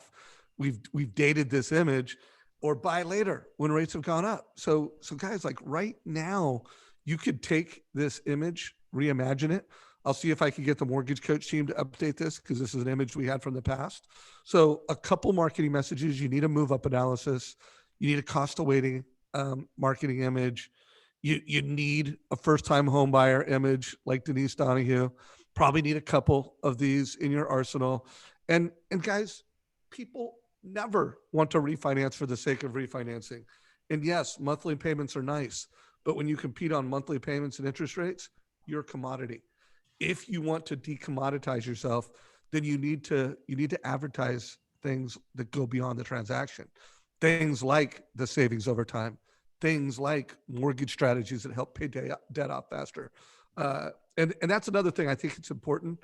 We've dated this image, or buy later when rates have gone up. So guys, like right now, you could take this image, reimagine it. I'll see if I can get the mortgage coach team to update this because this is an image we had from the past. So a couple marketing messages. You need a move up analysis. You need a cost of waiting marketing image. You need a first-time home buyer image like Denise Donahue. Probably need a couple of these in your arsenal. And guys, people never want to refinance for the sake of refinancing. And yes, monthly payments are nice, but when you compete on monthly payments and interest rates, you're a commodity. If you want to decommoditize yourself, then you need to advertise things that go beyond the transaction. Things like the savings over time, things like mortgage strategies that help pay debt off faster. And that's another thing I think it's important,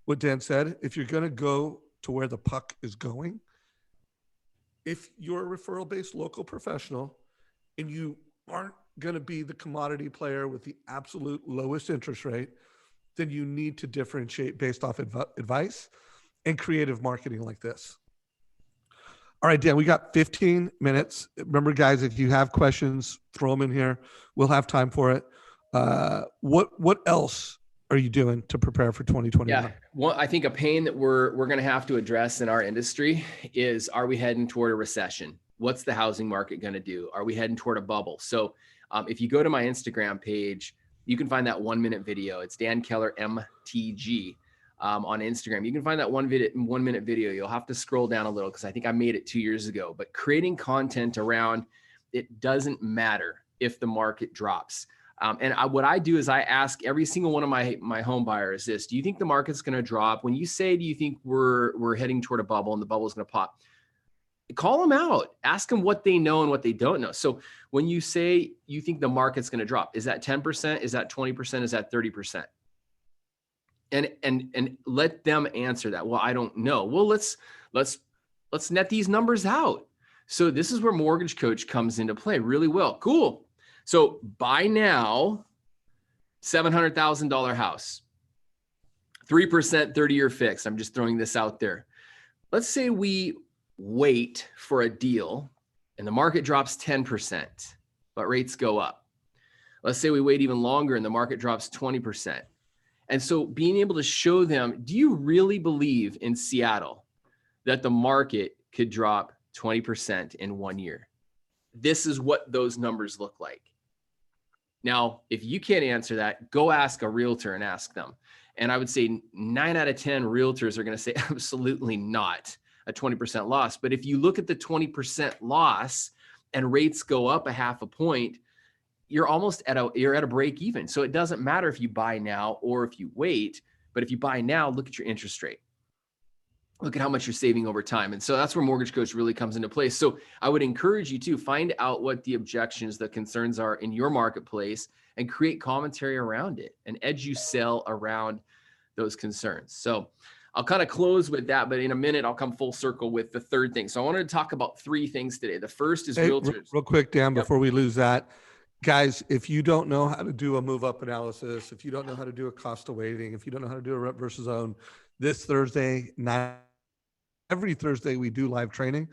what Dan said. If you're going to go to where the puck is going, if you're a referral-based local professional and you aren't going to be the commodity player with the absolute lowest interest rate, then you need to differentiate based off advice and creative marketing like this. All right, Dan, we got 15 minutes. Remember, guys, if you have questions, throw them in here. We'll have time for it. What else are you doing to prepare for 2021? Yeah, well, I think a pain that we're going to have to address in our industry is, are we heading toward a recession? What's the housing market going to do? Are we heading toward a bubble? So if you go to my Instagram page, you can find that 1-minute video. It's Dan Keller MTG on Instagram. You can find that 1-minute video. You'll have to scroll down a little because I think I made it 2 years ago. But creating content around it doesn't matter if the market drops. What I do is I ask every single one of my home buyers this: do you think the market's going to drop? When you say, do you think we're heading toward a bubble and the bubble is going to pop? Call them out. Ask them what they know and what they don't know. So when you say you think the market's going to drop, is that 10%? Is that 20%? Is that 30%? And let them answer that. Well, I don't know. Well, let's net these numbers out. So this is where Mortgage Coach comes into play really well. Cool. So buy now, $700,000 house, 3%, 30-year fixed. I'm just throwing this out there. Let's say we wait for a deal and the market drops 10%, but rates go up. Let's say we wait even longer and the market drops 20%. And so being able to show them, do you really believe in Seattle that the market could drop 20% in 1 year? This is what those numbers look like. Now, if you can't answer that, go ask a realtor and ask them. And I would say 9 out of 10 realtors are going to say absolutely not a 20% loss. But if you look at the 20% loss and rates go up a half a point, you're almost at a break even. So it doesn't matter if you buy now or if you wait, but if you buy now, look at your interest rate. Look at how much you're saving over time. And so that's where Mortgage Coach really comes into place. So I would encourage you to find out what the objections, the concerns are in your marketplace and create commentary around it and edge you sell around those concerns. So I'll kind of close with that, but in a minute, I'll come full circle with the third thing. So I wanted to talk about 3 things today. The first is realtors. Real quick, Dan, Yep. before we lose that, guys, if you don't know how to do a move up analysis, if you don't know how to do a cost of waiting, if you don't know how to do a rep versus own, this Thursday night, every Thursday we do live training,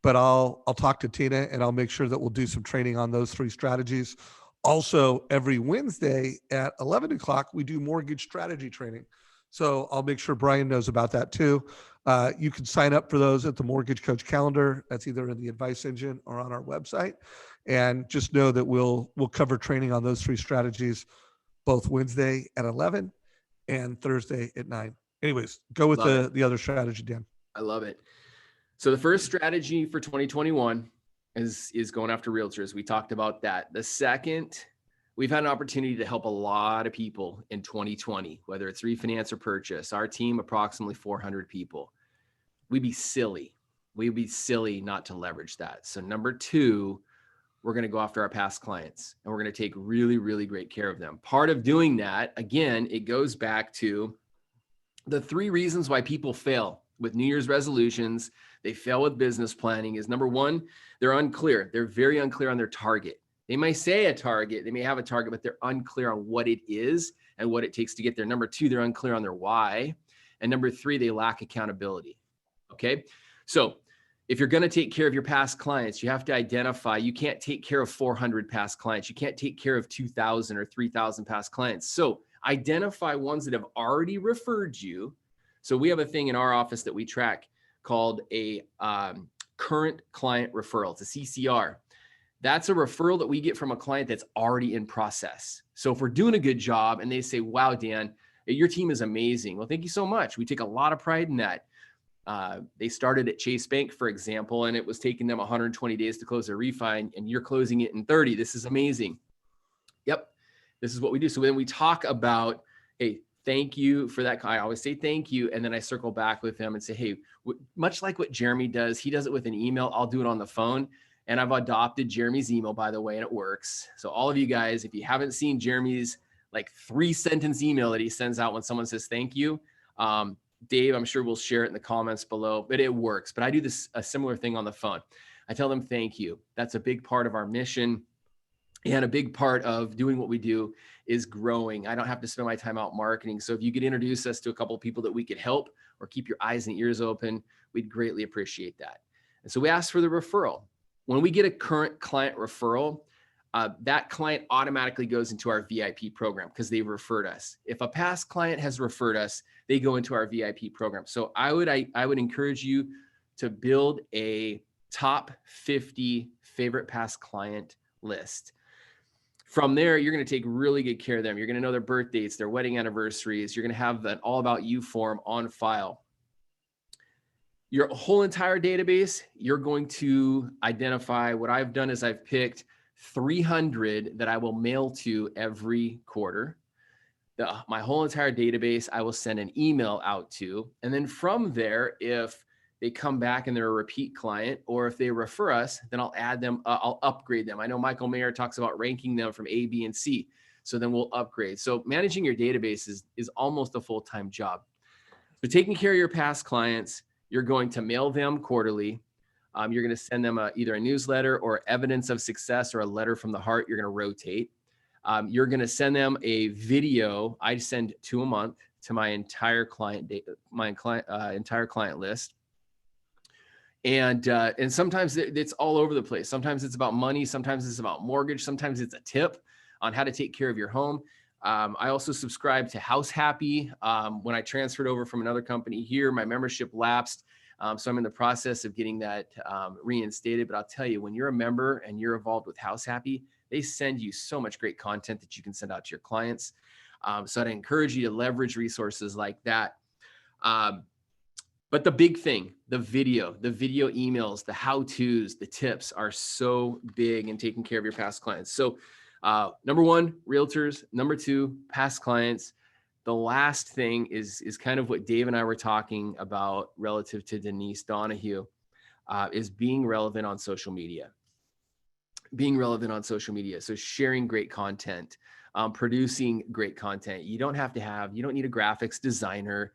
but I'll talk to Tina and I'll make sure that we'll do some training on those 3 strategies. Also, every Wednesday at 11 o'clock, we do mortgage strategy training. So I'll make sure Brian knows about that too. You can sign up for those at the Mortgage Coach calendar. That's either in the advice engine or on our website. And just know that we'll cover training on those 3 strategies, both Wednesday at 11 and Thursday at 9. Anyways, go with the other strategy, Dan. I love it. So the first strategy for 2021 is going after realtors. We talked about that. The second, we've had an opportunity to help a lot of people in 2020, whether it's refinance or purchase. Our team, approximately 400 people. We'd be silly not to leverage that. So number 2, we're going to go after our past clients and we're going to take really, really great care of them. Part of doing that, again, it goes back to the 3 reasons why people fail with New Year's resolutions. They fail with business planning is number 1, they're unclear. They're very unclear on their target. They may say a target, they may have a target, but they're unclear on what it is and what it takes to get there. Number 2, they're unclear on their why. And number 3, they lack accountability. Okay. So if you're going to take care of your past clients, you have to identify, you can't take care of 400 past clients. You can't take care of 2,000 or 3,000 past clients. So identify ones that have already referred you. So we have a thing in our office that we track called a current client referral. It's a CCR. That's a referral that we get from a client that's already in process. So if we're doing a good job and they say, wow, Dan, your team is amazing. Well, thank you so much. We take a lot of pride in that. They started at Chase Bank, for example, and it was taking them 120 days to close their refi, and you're closing it in 30. This is amazing. Yep. This is what we do. So then we talk about, hey, thank you for that. I always say thank you. And then I circle back with them and say, hey, much like what Jeremy does, he does it with an email. I'll do it on the phone. And I've adopted Jeremy's email, by the way, and it works. So all of you guys, if you haven't seen Jeremy's like 3-sentence email that he sends out when someone says thank you, Dave, I'm sure we'll share it in the comments below, but it works. But I do a similar thing on the phone. I tell them thank you. That's a big part of our mission. And a big part of doing what we do is growing. I don't have to spend my time out marketing. So if you could introduce us to a couple of people that we could help or keep your eyes and ears open, we'd greatly appreciate that. And so we ask for the referral. When we get a current client referral, that client automatically goes into our VIP program because they referred us. If a past client has referred us, they go into our VIP program. So I would encourage you to build a top 50 favorite past client list. From there, you're going to take really good care of them. You're going to know their birth dates, their wedding anniversaries. You're going to have an all about you form on file. Your whole entire database, you're going to identify. What I've done is I've picked 300 that I will mail to every quarter. My whole entire database, I will send an email out to. And then from there, if they come back and they're a repeat client, or if they refer us, then I'll add them, I'll upgrade them. I know Michael Mayer talks about ranking them from A, B, and C. So then we'll upgrade. So managing your database is almost a full-time job. So taking care of your past clients, you're going to mail them quarterly. You're going to send them either a newsletter or evidence of success or a letter from the heart. You're going to rotate. You're going to send them a video. I send 2 a month to my entire client list. And sometimes it's all over the place. Sometimes it's about money. Sometimes it's about mortgage. Sometimes it's a tip on how to take care of your home. I also subscribe to House Happy. When I transferred over from another company here, my membership lapsed. So I'm in the process of getting that reinstated. But I'll tell you, when you're a member and you're involved with House Happy, They send you so much great content that you can send out to your clients. So I'd encourage you to leverage resources like that. But the big thing, the video emails, the how-tos, the tips are so big in taking care of your past clients. So number one, realtors. Number two, past clients. The last thing is kind of what Dave and I were talking about relative to Denise Donahue, is being relevant on social media. Being relevant on social media. So sharing great content, producing great content. You don't need a graphics designer.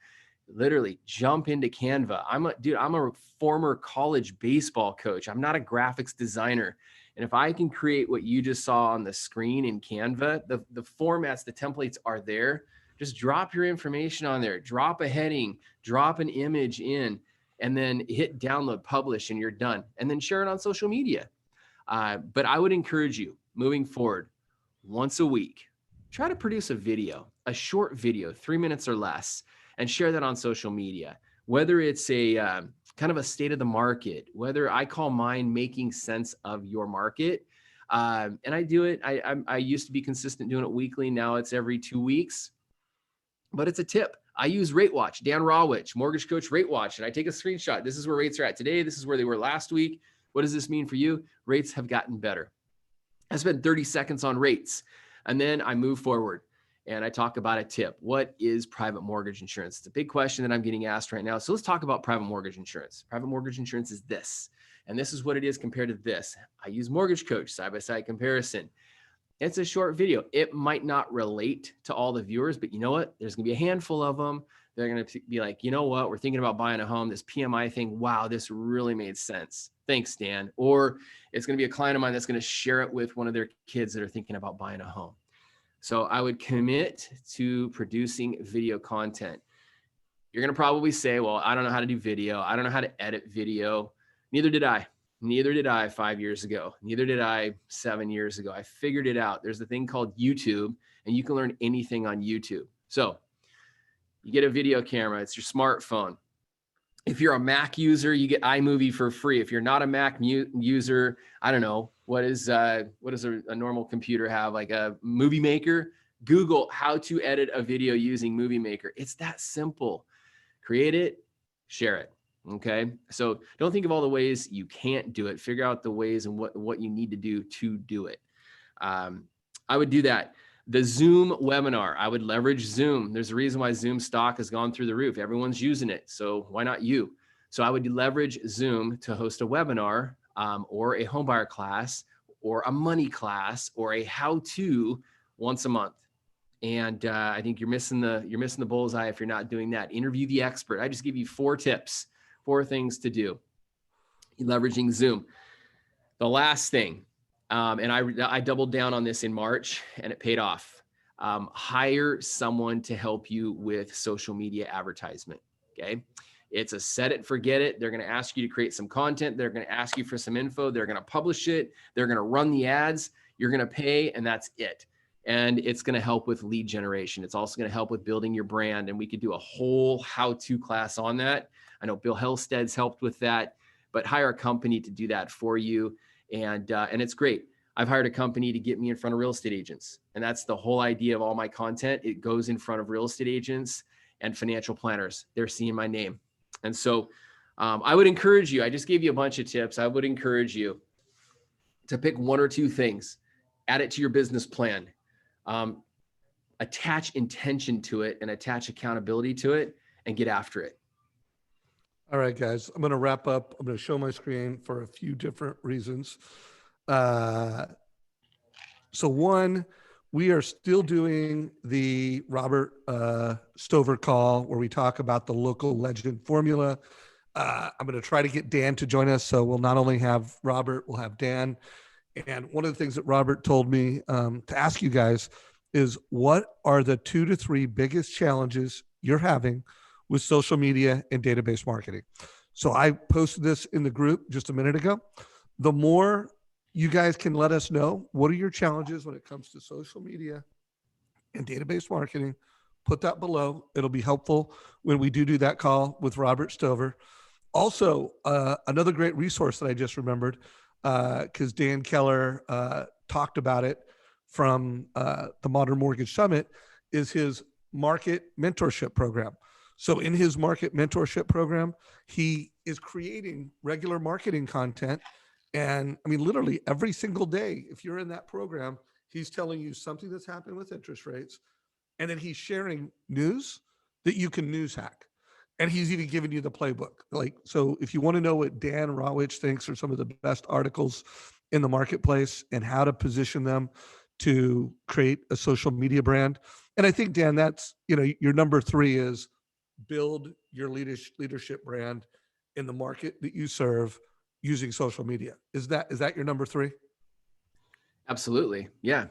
Literally jump into Canva. I'm a former college baseball coach. I'm not a graphics designer. And if I can create what you just saw on the screen in Canva, the formats, the templates are there. Just drop your information on there, drop a heading, drop an image in, and then hit download, publish, and you're done. And then share it on social media. But I would encourage you moving forward, once a week, try to produce a video, a short video, 3 minutes or less, and share that on social media. Whether it's a kind of a state of the market, whether I call mine making sense of your market. And I do it. I used to be consistent doing it weekly. Now it's every 2 weeks. But it's a tip. I use Rate Watch, Dan Rawich, mortgage coach Rate Watch, and I take a screenshot. This is where rates are at today. This is where they were last week. What does this mean for you? Rates have gotten better. I spend 30 seconds on rates, and then I move forward and I talk about a tip. What is private mortgage insurance? It's a big question that I'm getting asked right now. So let's talk about private mortgage insurance. Private mortgage insurance is this, and this is what it is compared to this. I use Mortgage Coach, side-by-side comparison. It's a short video. It might not relate to all the viewers, but you know what? There's going to be a handful of them. They're going to be like, you know what? We're thinking about buying a home. This PMI thing, wow, this really made sense. Thanks, Dan. Or it's going to be a client of mine that's going to share it with one of their kids that are thinking about buying a home. So I would commit to producing video content. You're going to probably say, well, I don't know how to do video. I don't know how to edit video. Neither did I. Neither did I 5 years ago. Neither did I 7 years ago. I figured it out. There's a thing called YouTube, and you can learn anything on YouTube. So you get a video camera. It's your smartphone. If you're a Mac user, you get iMovie for free. If you're not a Mac user, I don't know, what does a normal computer have? Like a Movie Maker? Google how to edit a video using Movie Maker. It's that simple. Create it, share it. Okay. So don't think of all the ways you can't do it. Figure out the ways and what you need to do it. I would do that. The Zoom webinar, I would leverage Zoom. There's a reason why Zoom stock has gone through the roof. Everyone's using it. So why not you? So I would leverage Zoom to host a webinar, or a homebuyer class, or a money class, or a how-to once a month. And I think you're missing the bullseye if you're not doing that. Interview the expert. I just give you 4 tips. 4 things to do, leveraging Zoom. The last thing, and I doubled down on this in March and it paid off. Hire someone to help you with social media advertisement. Okay. It's a set it, forget it. They're going to ask you to create some content. They're going to ask you for some info. They're going to publish it. They're going to run the ads. You're going to pay, and that's it. And it's going to help with lead generation. It's also going to help with building your brand. And we could do a whole how-to class on that. I know Bill Hellstead's helped with that, but hire a company to do that for you. And it's great. I've hired a company to get me in front of real estate agents. And that's the whole idea of all my content. It goes in front of real estate agents and financial planners. They're seeing my name. And so I would encourage you, I just gave you a bunch of tips. I would encourage you to pick 1 or 2 things, add it to your business plan, attach intention to it and attach accountability to it, and get after it. All right, guys, I'm going to wrap up. I'm going to show my screen for a few different reasons. So one, we are still doing the Robert Stover call where we talk about the local legend formula. I'm going to try to get Dan to join us. So we'll not only have Robert, we'll have Dan. And one of the things that Robert told me to ask you guys is, what are the 2 to 3 biggest challenges you're having with social media and database marketing? So I posted this in the group just a minute ago. The more you guys can let us know, what are your challenges when it comes to social media and database marketing, put that below. It'll be helpful when we do that call with Robert Stover. Also, another great resource that I just remembered, because Dan Keller talked about it from the Modern Mortgage Summit, is his market mentorship program. So in his market mentorship program, he is creating regular marketing content. And I mean, literally every single day, if you're in that program, he's telling you something that's happening with interest rates. And then he's sharing news that you can news hack. And he's even giving you the playbook. Like, so if you want to know what Dan Rawich thinks are some of the best articles in the marketplace and how to position them to create a social media brand. And I think, Dan, that's, your number 3 is build your leadership brand in the market that you serve using social media. Is that your number 3? Absolutely. Yeah.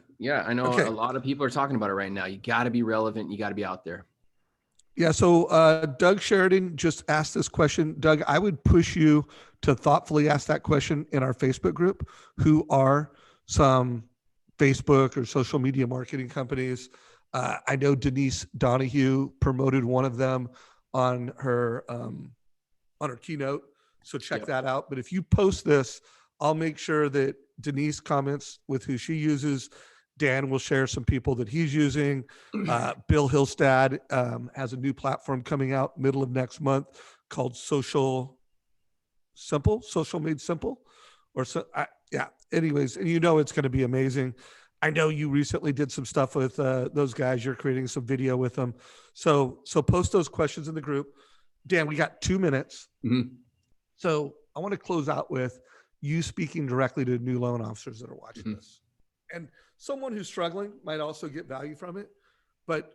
I know Okay. a lot of people are talking about it right now. You got to be relevant. You got to be out there. Yeah. So Doug Sheridan just asked this question. Doug, I would push you to thoughtfully ask that question in our Facebook group. Who are some Facebook or social media marketing companies? I know Denise Donahue promoted one of them on her keynote. So check that out. But if you post this, I'll make sure that Denise comments with who she uses. Dan will share some people that he's using. Bill Hillstad has a new platform coming out middle of next month called Social Made Simple. Anyways, and it's going to be amazing. I know you recently did some stuff with those guys. You're creating some video with them. So post those questions in the group. Dan, we got 2 minutes. Mm-hmm. So I want to close out with you speaking directly to new loan officers that are watching this. And someone who's struggling might also get value from it. But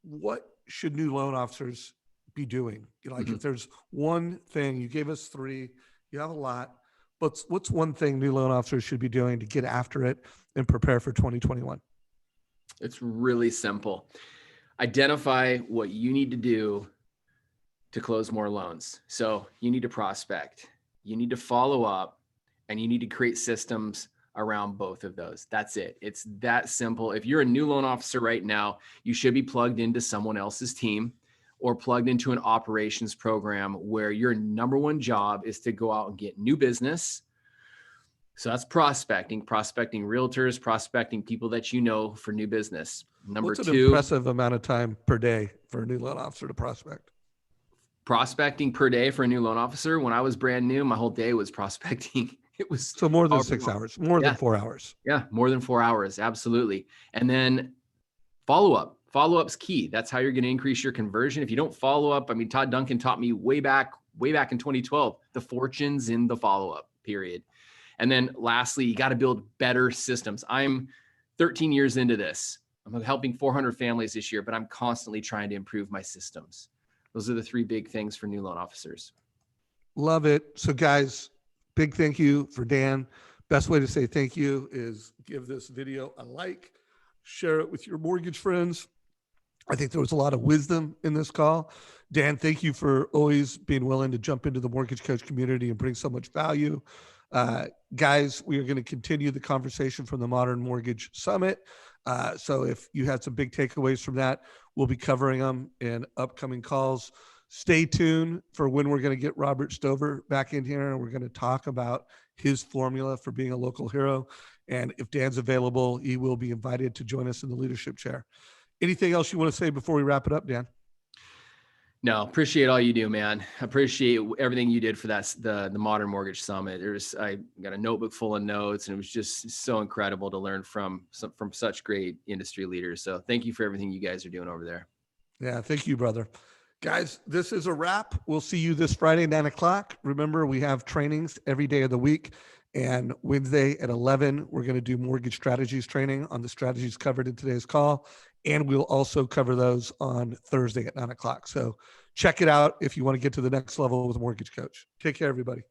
what should new loan officers be doing? If there's one thing, you gave us 3, you have a lot, but what's one thing new loan officers should be doing to get after it and prepare for 2021? It's really simple. Identify what you need to do to close more loans. So you need to prospect, you need to follow up, and you need to create systems around both of those. That's it. It's that simple. If you're a new loan officer right now, you should be plugged into someone else's team or plugged into an operations program where your number one job is to go out and get new business. So that's prospecting realtors, prospecting people that you know for new business. Number What's an 2, impressive amount of time per day for a new loan officer to prospect? Prospecting per day for a new loan officer. When I was brand new, my whole day was prospecting. It was so more than 6 hours, more than 4 hours. Yeah, more than 4 hours. Absolutely. And then follow-up. Follow-up's key. That's how you're going to increase your conversion. If you don't follow up, I mean, Todd Duncan taught me way back in 2012, the fortune's in the follow-up period. And then lastly, you got to build better systems. I'm 13 years into this. I'm helping 400 families this year, but I'm constantly trying to improve my systems. Those are the 3 big things for new loan officers. Love it. So guys, big thank you for Dan. Best way to say thank you is give this video a like, share it with your mortgage friends. I think there was a lot of wisdom in this call. Dan, thank you for always being willing to jump into the mortgage coach community and bring so much value. Guys, we are going to continue the conversation from the Modern Mortgage Summit. So if you had some big takeaways from that, we'll be covering them in upcoming calls. Stay tuned for when we're going to get Robert Stover back in here, and we're going to talk about his formula for being a local hero. And if Dan's available, he will be invited to join us in the leadership chair. Anything else you want to say before we wrap it up, Dan? No, appreciate all you do, man. Appreciate everything you did for the Modern Mortgage Summit. I got a notebook full of notes, and it was just so incredible to learn from such great industry leaders. So thank you for everything you guys are doing over there. Yeah, thank you, brother. Guys, this is a wrap. We'll see you this Friday, 9:00. Remember, we have trainings every day of the week. And Wednesday at 11, we're going to do mortgage strategies training on the strategies covered in today's call. And we'll also cover those on Thursday at 9:00. So check it out if you want to get to the next level with a mortgage coach. Take care, everybody.